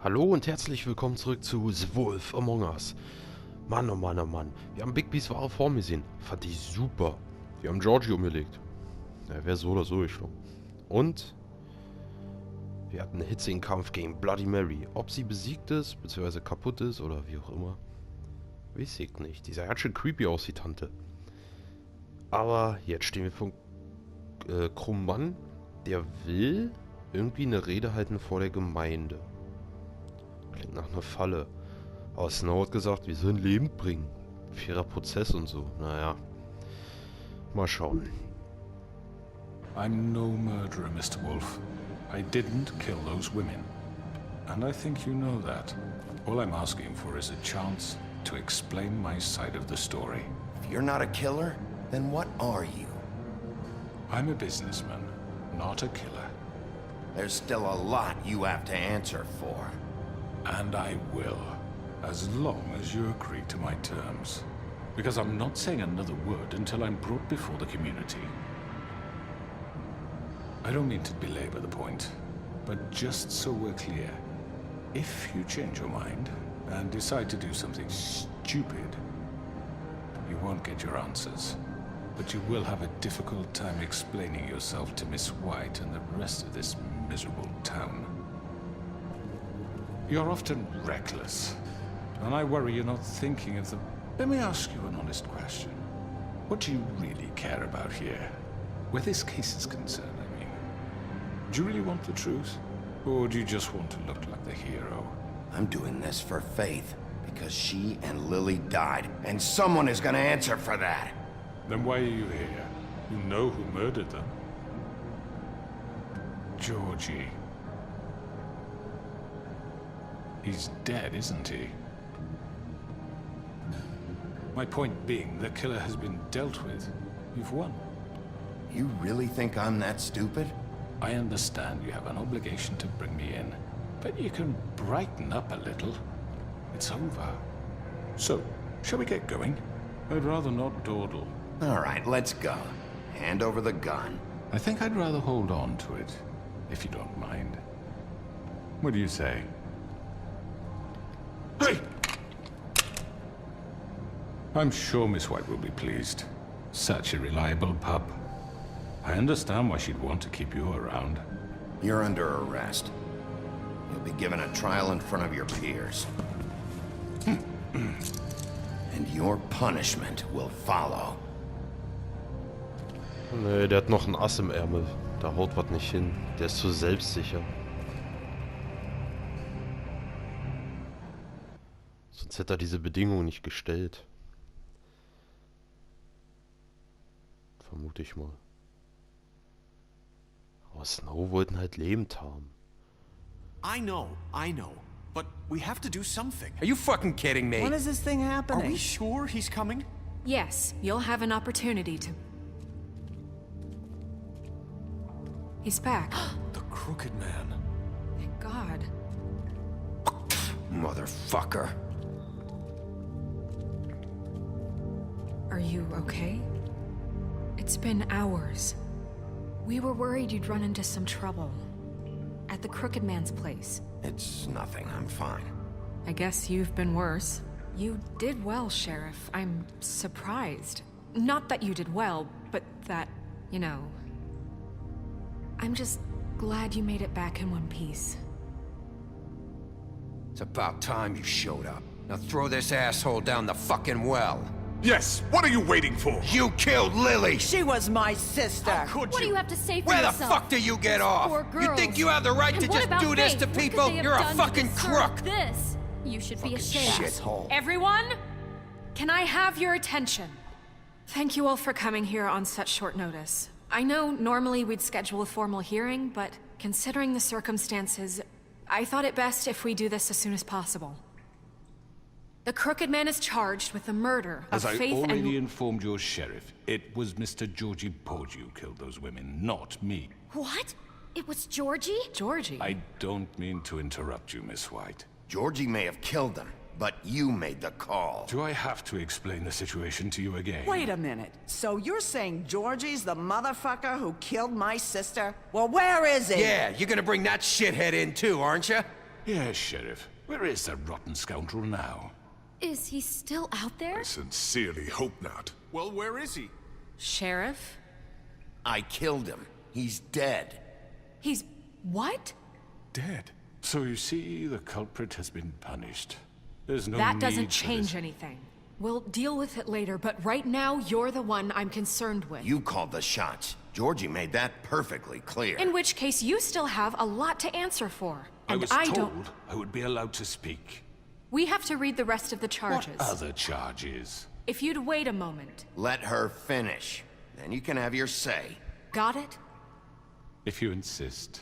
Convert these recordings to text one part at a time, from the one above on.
Hallo und herzlich willkommen zurück zu The Wolf Among Us. Mann, oh Mann, oh Mann. Wir haben Big B's wahre Form gesehen. Fand ich super. Wir haben Georgie umgelegt. Er wäre so oder so geschlagen. Und wir hatten einen hitzigen Kampf gegen Bloody Mary. Ob sie besiegt ist, beziehungsweise kaputt ist oder wie auch immer. Weiß ich nicht. Die sah ganz schön creepy aus, die Tante. Aber jetzt stehen wir vor krummen Mann. Der will irgendwie eine Rede halten vor der Gemeinde. Klingt nach einer Falle. Aber Snow hat gesagt, wir sollen Leben bringen. Fairer Prozess und so. Naja. Mal schauen. I'm no murderer, Mr. Wolf. I didn't kill those women. And I think you know that. All I'm asking for is a chance to explain my side of the story. If you're not a killer, then what are you? I'm a businessman, not a killer. There's still a lot you have to answer for. And I will, as long as you agree to my terms. Because I'm not saying another word until I'm brought before the community. I don't mean to belabor the point, but just so we're clear, if you change your mind and decide to do something stupid, you won't get your answers. But you will have a difficult time explaining yourself to Miss White and the rest of this miserable town. You're often reckless, and I worry you're not thinking of the... Let me ask you an honest question. What do you really care about here? Where this case is concerned, I mean. Do you really want the truth? Or do you just want to look like the hero? I'm doing this for Faith, because she and Lily died, and someone is gonna answer for that. Then why are you here? You know who murdered them. Georgie. He's dead, isn't he? My point being, the killer has been dealt with. You've won. You really think I'm that stupid? I understand you have an obligation to bring me in, but you can brighten up a little. It's over. So, shall we get going? I'd rather not dawdle. All right, let's go. Hand over the gun. I think I'd rather hold on to it, if you don't mind. What do you say? Hey! I'm sure Miss White will be pleased. Such a reliable pup. I understand why she'd want to keep you around. You're under arrest. You'll be given a trial in front of your peers. And your punishment will follow. Nee, der hat noch ein Ass im Ärmel. Da haut was nicht hin. Der ist zu selbstsicher. Sonst hätte er diese Bedingungen nicht gestellt. Vermute ich mal. Aber Snow wollten halt lebend haben. I know. But we have to do something. Are you fucking kidding me? When is this thing happening? Are we sure he's coming? Yes, you'll have an opportunity to... He's back. The Crooked Man. Thank God. Motherfucker. Are you okay? It's been hours. We were worried you'd run into some trouble. At the Crooked Man's place. It's nothing, I'm fine. I guess you've been worse. You did well, Sheriff. I'm surprised. Not that you did well, but that, you know... I'm just glad you made it back in one piece. It's about time you showed up. Now throw this asshole down the fucking well. Yes, what are you waiting for? You killed Lily! She was my sister. How could What do you? you have to say for Where the yourself? fuck do you get off? Poor You girls. think you have the right And to what just about do this Faith? to What could people? they have You're a done to fucking deserve crook! This. You should be ashamed. Shithole. Everyone, can I have your attention? Thank you all for coming here on such short notice. I know normally we'd schedule a formal hearing, but considering the circumstances, I thought it best if we do this as soon as possible. The Crooked Man is charged with the murder of As I Faith already and... informed your sheriff, it was Mr. Georgie Porge who killed those women, not me. What? It was Georgie? Georgie? I don't mean to interrupt you, Miss White. Georgie may have killed them, but you made the call. Do I have to explain the situation to you again? Wait a minute. So you're saying Georgie's the motherfucker who killed my sister? Well, where is he? Yeah, you're gonna bring that shithead in too, aren't you? Yes, Sheriff. Where is that rotten scoundrel now? Is he still out there? I sincerely hope not. Well, where is he? Sheriff? I killed him. He's dead. He's... what? Dead. So you see, the culprit has been punished. There's no That need doesn't for change this. anything. We'll deal with it later, but right now, you're the one I'm concerned with. You called the shots. Georgie made that perfectly clear. In which case, you still have a lot to answer for. I And was I told don't... I would be allowed to speak. We have to read the rest of the charges. What other charges? If you'd wait a moment. Let her finish. Then you can have your say. Got it? If you insist.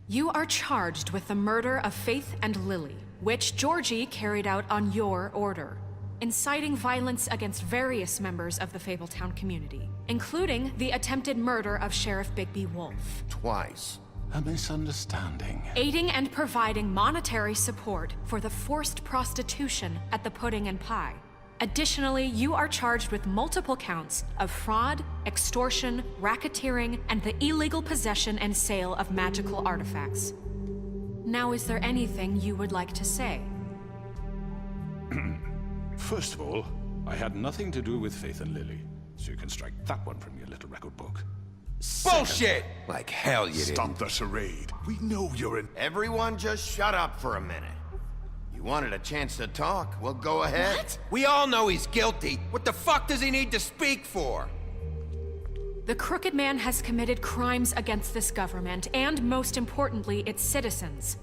You are charged with the murder of Faith and Lily, which Georgie carried out on your order, inciting violence against various members of the Fabletown community, including the attempted murder of Sheriff Bigby Wolf. Twice. A misunderstanding. Aiding and providing monetary support for the forced prostitution at the Pudding and Pie. Additionally, you are charged with multiple counts of fraud, extortion, racketeering, and the illegal possession and sale of magical artifacts. Now, is there anything you would like to say? First of all, I had nothing to do with Faith and Lily, so you can strike that one from your little record book. Bullshit! Like hell you didn't. Stop the charade. We know you're in... Everyone just shut up for a minute. You wanted a chance to talk? Well, go ahead. What? We all know he's guilty. What the fuck does he need to speak for? The Crooked Man has committed crimes against this government and, most importantly, its citizens.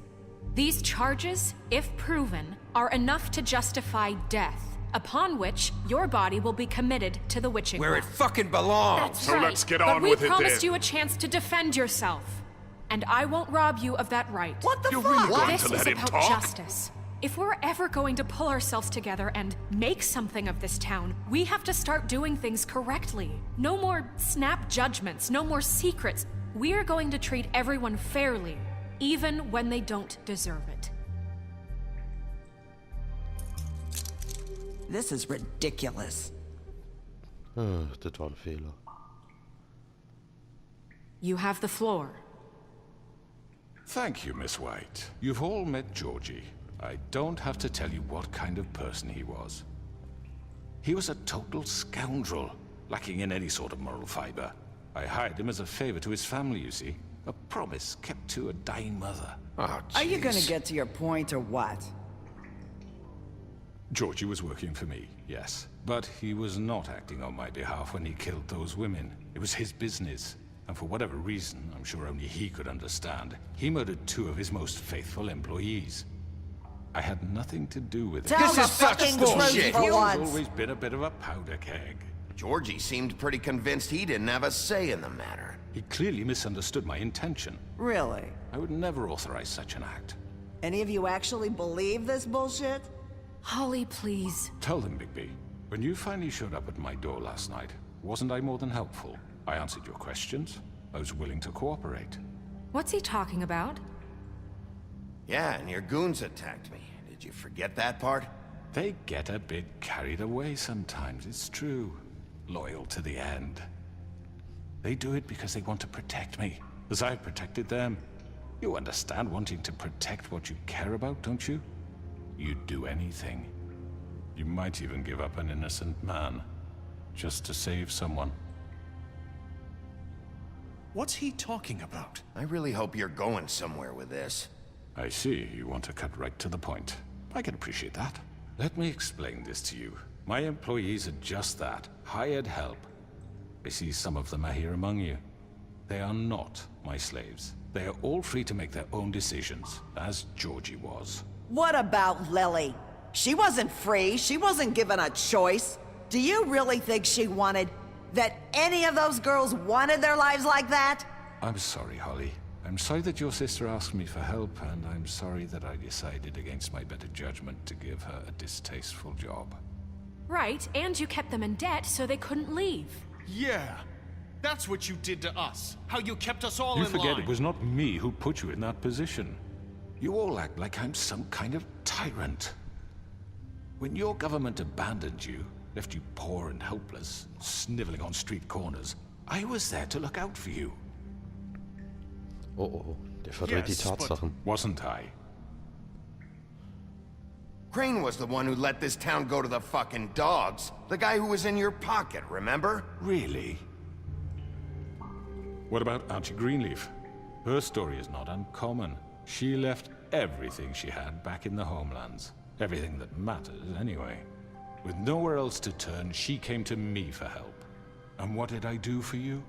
These charges, if proven, are enough to justify death, upon which your body will be committed to the witching Where it well. fucking belongs. That's So right. let's get but on we with it promised then. you a chance to defend yourself, and I won't rob you of that right. What the You're fuck? really going This to is let him about talk? justice. If we're ever going to pull ourselves together and make something of this town, we have to start doing things correctly. No more snap judgments, no more secrets. We are going to treat everyone fairly, even when they don't deserve it. This is ridiculous. Das war ein Fehler. You have the floor. Thank you, Miss White. You've all met Georgie. I don't have to tell you what kind of person he was. He was a total scoundrel, lacking in any sort of moral fiber. I hired him as a favor to his family, you see. A promise kept to a dying mother. Oh, Are you gonna jeez. get to your point or what? Georgie was working for me, yes. But he was not acting on my behalf when he killed those women. It was his business. And for whatever reason, I'm sure only he could understand, he murdered 2 of his most faithful employees. I had nothing to do with it. Tell This the is such fucking bullshit. truth for He's once. always been a bit of a powder keg. Georgie seemed pretty convinced he didn't have a say in the matter. He clearly misunderstood my intention. Really? I would never authorize such an act. Any of you actually believe this bullshit? Holly, please. Tell them, Bigby, when you finally showed up at my door last night, wasn't I more than helpful? I answered your questions. I was willing to cooperate. What's he talking about? Yeah, and your goons attacked me. Did you forget that part? They get a bit carried away sometimes, it's true. Loyal to the end. They do it because they want to protect me, as I've protected them. You understand wanting to protect what you care about, don't you? You'd do anything. You might even give up an innocent man, just to save someone. What's he talking about? I really hope you're going somewhere with this. I see, you want to cut right to the point. I can appreciate that. Let me explain this to you. My employees are just that, hired help. I see some of them are here among you. They are not my slaves. They are all free to make their own decisions, as Georgie was. What about Lily? She wasn't free. She wasn't given a choice. Do you really think she wanted... that any of those girls wanted their lives like that? I'm sorry, Holly. I'm sorry that your sister asked me for help, and I'm sorry that I decided against my better judgment to give her a distasteful job. Right, and you kept them in debt so they couldn't leave. Yeah. That's what you did to us. How you kept us all You in forget line. it was not me who put you in that position. You all act like I'm some kind of tyrant. When your government abandoned you, left you poor and helpless, sniveling on street corners, I was there to look out for you. Oh oh. Der verdreht die Yes, but- Tatsachen. Wasn't I? Crane was the one who let this town go to the fucking dogs. The guy who was in your pocket, remember? Really? What about Archie Greenleaf? Her story is not uncommon. She left everything she had back in the homelands. Everything that matters, anyway. With nowhere else to turn, she came to me for help. And what did I do for you?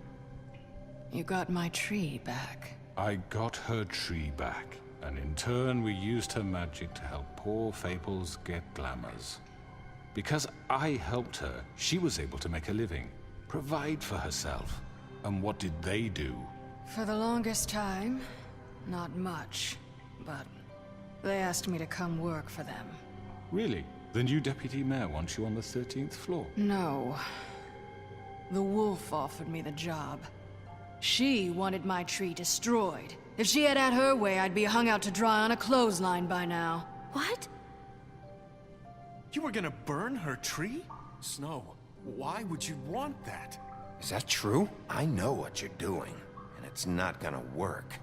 You got my tree back. I got her tree back. And in turn, we used her magic to help poor Faples get glamours. Because I helped her, she was able to make a living, provide for herself. And what did they do? For the longest time, not much. But they asked me to come work for them. Really? The new deputy mayor wants you on the 13th floor? No. The wolf offered me the job. She wanted my tree destroyed. If she had her way, I'd be hung out to dry on a clothesline by now. What? You were gonna burn her tree? Snow, why would you want that? Is that true? I know what you're doing, and it's not gonna work.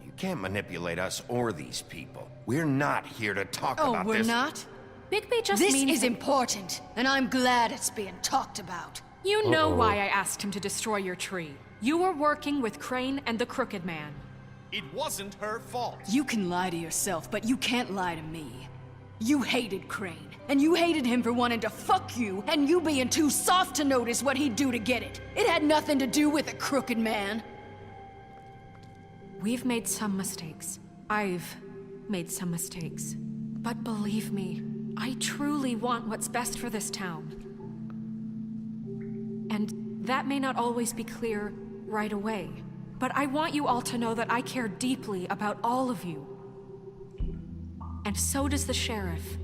You can't manipulate us or these people. We're not here to talk Oh, about we're this. not? Bigby just This means is important, and I'm glad it's being talked about. You know why I asked him to destroy your tree. You were working with Crane and the Crooked Man. It wasn't her fault. You can lie to yourself, but you can't lie to me. You hated Crane, and you hated him for wanting to fuck you, and you being too soft to notice what he'd do to get it. It had nothing to do with the Crooked Man. We've made some mistakes. I've made some mistakes. But believe me, I truly want what's best for this town. And that may not always be clear right away. But I want you all to know that I care deeply about all of you. And so does the sheriff.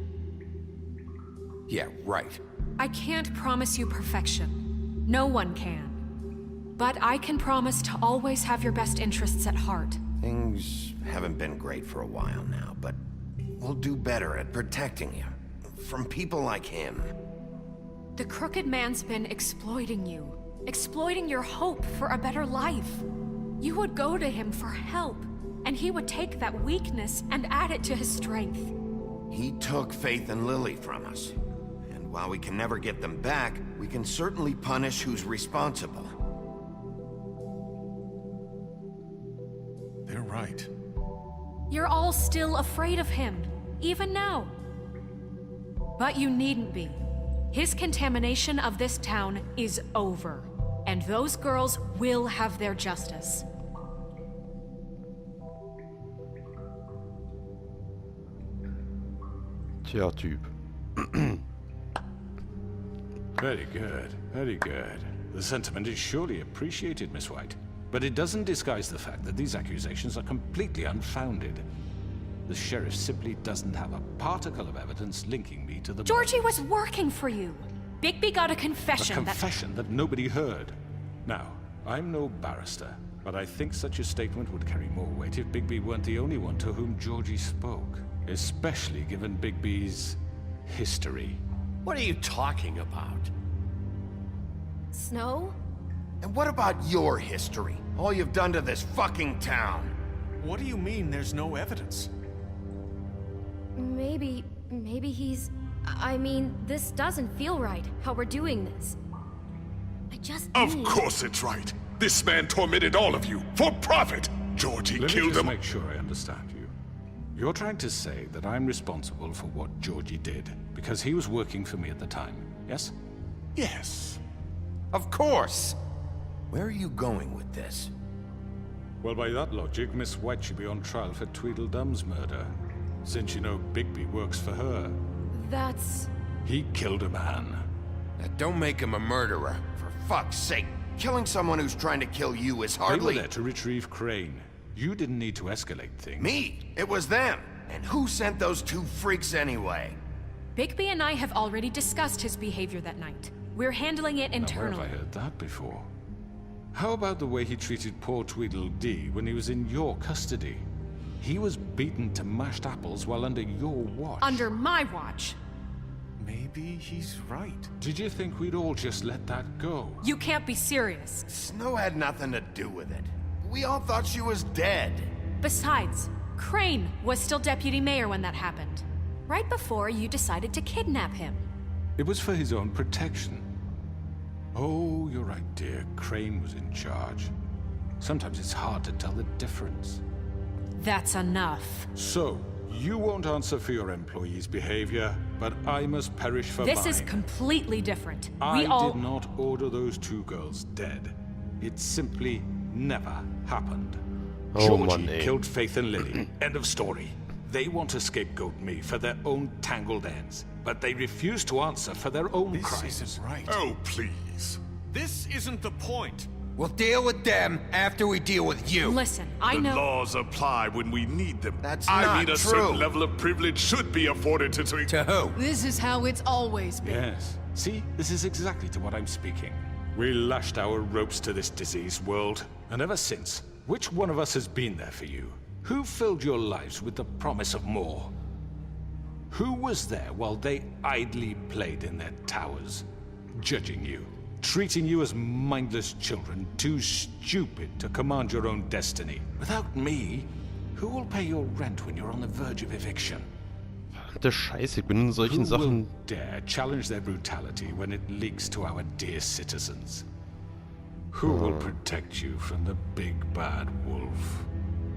Yeah, right. I can't promise you perfection. No one can. But I can promise to always have your best interests at heart. Things haven't been great for a while now, but we'll do better at protecting you. From people like him. The Crooked Man's been exploiting you. Exploiting your hope for a better life. You would go to him for help, and he would take that weakness and add it to his strength. He took Faith and Lily from us. And while we can never get them back, we can certainly punish who's responsible. They're right. You're all still afraid of him, even now. But you needn't be. His contamination of this town is over, and those girls will have their justice. Tja, Typ. Very good, very good. The sentiment is surely appreciated, Miss White. But it doesn't disguise the fact that these accusations are completely unfounded. The sheriff simply doesn't have a particle of evidence linking me to the Georgie murders. was working for you. Bigby got a confession A confession that nobody heard. Now, I'm no barrister, but I think such a statement would carry more weight if Bigby weren't the only one to whom Georgie spoke. Especially given Bigby's history. What are you talking about? Snow? And what about your history? All you've done to this fucking town? What do you mean there's no evidence? Maybe he's... I mean, this doesn't feel right, how we're doing this. I just Of need... course it's right. This man tormented all of you for profit. Georgie Let me killed just them. make sure I understand you. You're trying to say that I'm responsible for what Georgie did because he was working for me at the time, yes? Yes. Of course! Where are you going with this? Well, by that logic, Miss White should be on trial for Tweedledum's murder. Since you know Bigby works for her. That's... He killed a man. Now, don't make him a murderer. For fuck's sake. Killing someone who's trying to kill you is They hardly... were there to retrieve Crane. You didn't need to escalate things. Me! It was them! And who sent those two freaks anyway? Bigby and I have already discussed his behavior that night. We're handling it Now, where internally. have I heard that before? How about the way he treated poor Tweedledee when he was in your custody? He was beaten to mashed apples while under your watch. Under my watch. Maybe he's right. Did you think we'd all just let that go? You can't be serious. Snow had nothing to do with it. We all thought she was dead. Besides, Crane was still deputy mayor when that happened. Right before you decided to kidnap him. It was for his own protection. Oh, you're right, dear. Crane was in charge. Sometimes it's hard to tell the difference. That's enough. So, you won't answer for your employees' behavior, but I must perish for mine. This is completely different. I did not order those two girls dead. It simply never happened. Georgie killed Faith and Lily. End of story. They want to scapegoat me for their own tangled ends, but they refuse to answer for their own crimes. This isn't right. Oh, please. This isn't the point. We'll deal with them after we deal with you. Listen, I know... The laws apply when we need them. That's I not mean, a true. certain level of privilege should be afforded to... To who? This is how it's always been. Yes. See, this is exactly to what I'm speaking. We lashed our ropes to this diseased world, and ever since, which one of us has been there for you? Who filled your lives with the promise of more? Who was there while they idly played in their towers, judging you, treating you as mindless children, too stupid to command your own destiny? Without me, who will pay your rent when you're on the verge of eviction? Verdammte Scheiße, ich bin in solchen Who will Sachen... dare challenge their brutality when it leaks to our dear citizens? Who will protect you from the big bad wolf?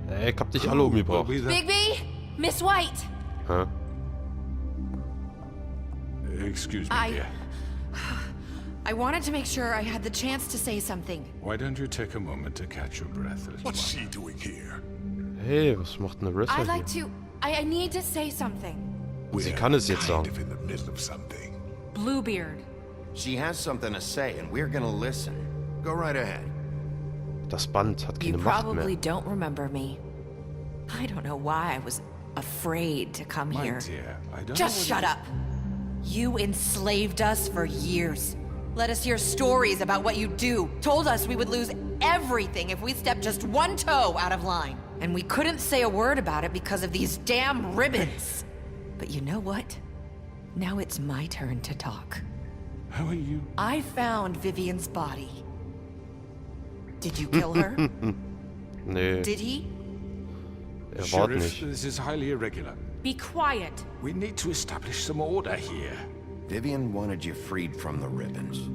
Ich hab dich alle umgebracht. Bigby! Miss White! Hä? Excuse me, dear. I wanted to make sure I had the chance to say something. Why don't you take a moment to catch your breath? What's she doing here? Hey, was macht eine Wrestler I'd like hier? to... I need to say something. Sie kann es jetzt sagen. In the middle of something. Bluebeard. She has something to say, and we're gonna listen. Go right ahead. Das Band hat You keine Macht probably mehr. don't remember me. I don't know why I was afraid to come My here. dear, I don't Just know shut up. You enslaved us for years. Let us hear stories about what you do. Told us we would lose everything if we stepped just one toe out of line. And we couldn't say a word about it because of these damn ribbons. But you know what? Now it's my turn to talk. How are you? I found Vivian's body. Did you kill her? Nee, Did he? war Sheriff, nicht. this is highly irregular. Be quiet. We need to establish some order here. Vivian wanted you freed from the ribbons.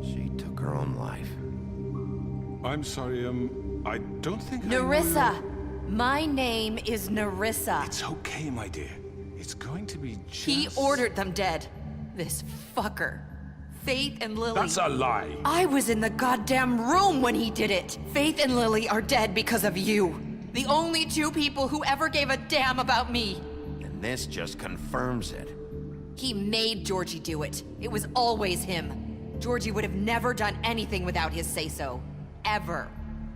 She took her own life. I'm sorry, I don't think I know Nerissa! you. My name is Nerissa. It's okay, my dear. It's going to be just... He ordered them dead. This fucker. Faith and Lily. That's a lie. I was in the goddamn room when he did it. Faith and Lily are dead because of you. The only two people who ever gave a damn about me. And this just confirms it. He made Georgie do it. It was always him. Georgie would have never done anything without his say-so. Ever.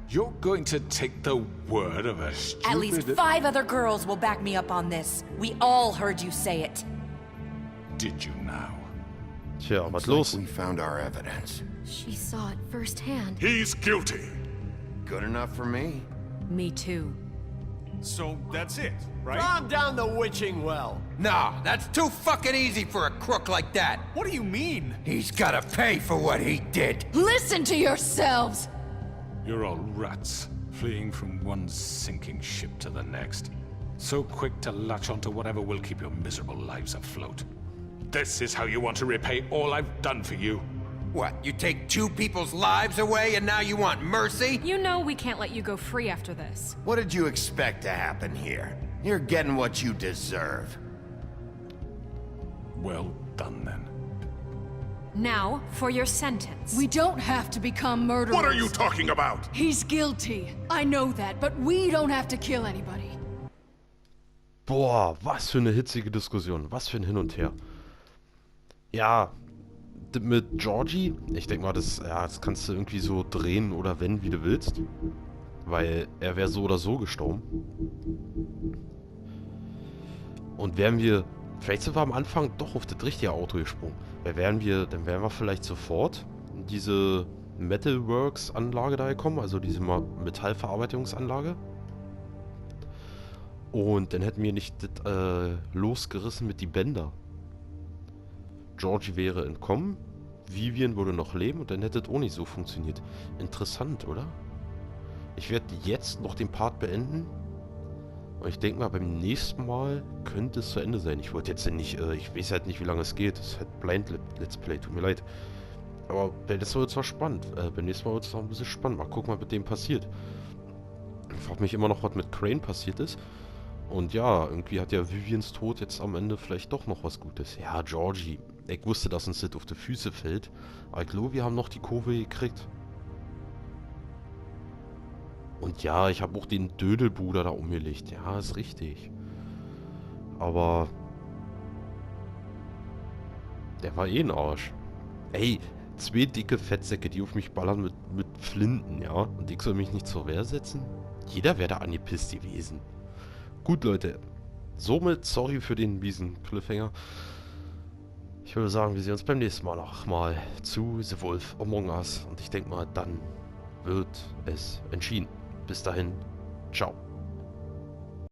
You're going to take the word of a stupid... At least 5 other girls will back me up on this. We all heard you say it. Did you now? Tja, was Looks los? like we found our evidence. She saw it firsthand. He's guilty. Good enough for me. Me too. So that's it, right? Calm down the witching well. Nah, that's too fucking easy for a crook like that. What do you mean? He's gotta pay for what he did. Listen to yourselves! You're all rats, fleeing from one sinking ship to the next. So quick to latch onto whatever will keep your miserable lives afloat. This is how you want to repay all I've done for you. What, you take 2 people's lives away and now you want mercy? You know we can't let you go free after this. What did you expect to happen here? You're getting what you deserve. Well done, then. Now, for your sentence. We don't have to become murderers. What are you talking about? He's guilty. I know that, but we don't have to kill anybody. Boah, was für eine hitzige Diskussion. Was für ein Hin und Her. Ja, mit Georgie, ich denke mal, das kannst du irgendwie so drehen oder wenden, wie du willst. Weil er wäre so oder so gestorben. Und wären wir, vielleicht sind wir am Anfang doch auf das richtige Auto gesprungen. Weil dann wären wir vielleicht sofort in diese Metalworks-Anlage da gekommen, also diese Metallverarbeitungsanlage. Und dann hätten wir nicht das losgerissen mit die Bänder. Georgie wäre entkommen, Vivian würde noch leben und dann hätte das auch nicht so funktioniert. Interessant, oder? Ich werde jetzt noch den Part beenden Und ich denke mal, beim nächsten Mal könnte es zu Ende sein. Ich wollte jetzt nicht, ich weiß halt nicht, wie lange es geht. Es ist halt Blind Let's Play, tut mir leid. Aber das wird zwar spannend. Beim nächsten Mal wird es noch ein bisschen spannend. Mal gucken, was mit dem passiert. Ich frage mich immer noch, was mit Crane passiert ist. Und ja, irgendwie hat ja Vivians Tod jetzt am Ende vielleicht doch noch was Gutes. Ja, Georgie. Ich wusste, dass uns das auf die Füße fällt. Aber ich glaube, wir haben noch die Kurve gekriegt. Und ja, ich habe auch den Dödelbruder da umgelegt. Ja, ist richtig. Aber der war eh ein Arsch. Ey, 2 dicke Fettsäcke, die auf mich ballern mit Flinten, ja? Und ich soll mich nicht zur Wehr setzen? Jeder wäre da angepisst gewesen. Gut, Leute. Somit sorry für den miesen Cliffhanger. Ich würde sagen, wir sehen uns beim nächsten Mal nochmal zu The Wolf Among Us. Und ich denke mal, dann wird es entschieden. Bis dahin, ciao.